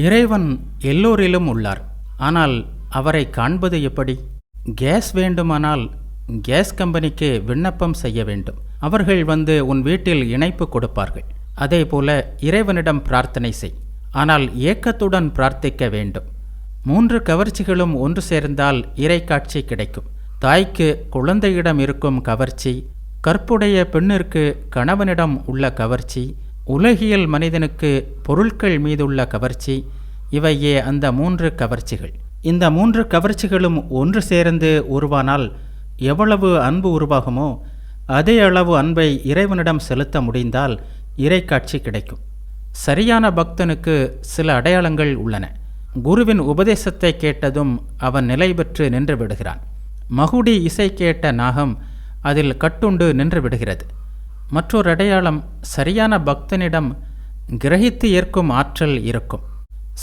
இறைவன் எல்லோரிலும் உள்ளார். ஆனால் அவரை காண்பது எப்படி? கேஸ் வேண்டுமானால் கேஸ் கம்பெனிக்கு விண்ணப்பம் செய்ய வேண்டும். அவர்கள் வந்து உன் வீட்டில் இணைப்பு கொடுப்பார்கள். அதேபோல இறைவனிடம் பிரார்த்தனை செய். ஆனால் ஏக்கத்துடன் பிரார்த்திக்க வேண்டும். 3 கவர்ச்சிகளும் ஒன்று சேர்ந்தால் இறைக்காட்சி கிடைக்கும். தாய்க்கு குழந்தையிடம் இருக்கும் கவர்ச்சி, கற்புடைய பெண்ணிற்கு கணவனிடம் உள்ள கவர்ச்சி, உலகியல் மனிதனுக்கு பொருட்கள் மீதுள்ள கவர்ச்சி, இவையே அந்த 3 கவர்ச்சிகள். இந்த 3 கவர்ச்சிகளும் ஒன்று சேர்ந்து உருவானால் எவ்வளவு அன்பு உருவாகுமோ அதே அளவு அன்பை இறைவனிடம் செலுத்த முடிந்தால் இறைக்காட்சி கிடைக்கும். சரியான பக்தனுக்கு சில அடையாளங்கள் உள்ளன. குருவின் உபதேசத்தை கேட்டதும் அவன் நிலை பெற்று நின்று விடுகிறான். மகுடி இசை கேட்ட நாகம் அதில் கட்டுண்டு நின்று விடுகிறது. மற்றொரு அடையாளம், சரியான பக்தனிடம் கிரகித்து ஏற்கும் ஆற்றல் இருக்கும்.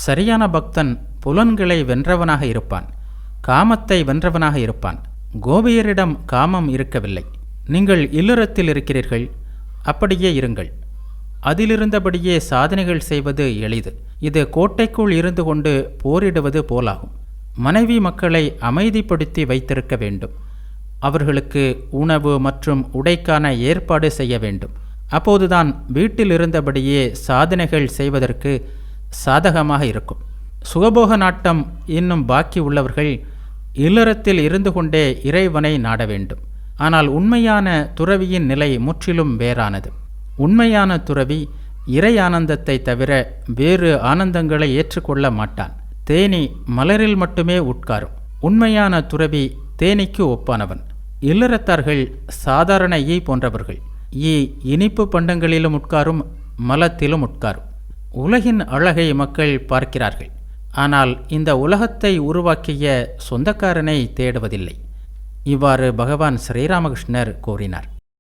சரியான பக்தன் புலன்களை வென்றவனாக இருப்பான், காமத்தை வென்றவனாக இருப்பான். கோபியரிடம் காமம் இருக்கவில்லை. நீங்கள் இல்லறத்தில் இருக்கிறீர்கள், அப்படியே இருங்கள். அதிலிருந்தபடியே சாதனைகள் செய்வது எளிது. இது கோட்டைக்குள் இருந்து கொண்டு போரிடுவது போலாகும். மனைவி மக்களை அமைதிப்படுத்தி வைத்திருக்க வேண்டும். அவர்களுக்கு உணவு மற்றும் உடைக்கான ஏற்பாடு செய்ய வேண்டும். அப்போதுதான் வீட்டில் இருந்தபடியே சாதனைகள் செய்வதற்கு சாதகமாக இருக்கும். சுகபோக நாட்டம் இன்னும் பாக்கி உள்ளவர்கள் இல்லறத்தில் இருந்து கொண்டே இறைவனை நாட வேண்டும். ஆனால் உண்மையான துறவியின் நிலை முற்றிலும் வேறானது. உண்மையான துறவி இறை ஆனந்தத்தை தவிர வேறு ஆனந்தங்களை ஏற்றுக்கொள்ள மாட்டான். தேனி மலரில் மட்டுமே உட்காரும். உண்மையான துறவி தேனீக்கு ஒப்பானவன். இல்லறத்தார்கள் சாதாரண ஈ போன்றவர்கள். ஈ இனிப்பு பண்டங்களிலும் உட்காரும், மலத்திலும் உட்காரும். உலகின் அழகை மக்கள் பார்க்கிறார்கள். ஆனால் இந்த உலகத்தை உருவாக்கிய சொந்தக்காரனை தேடுவதில்லை. இவ்வாறு பகவான் ஸ்ரீராமகிருஷ்ணர் கூறினார்.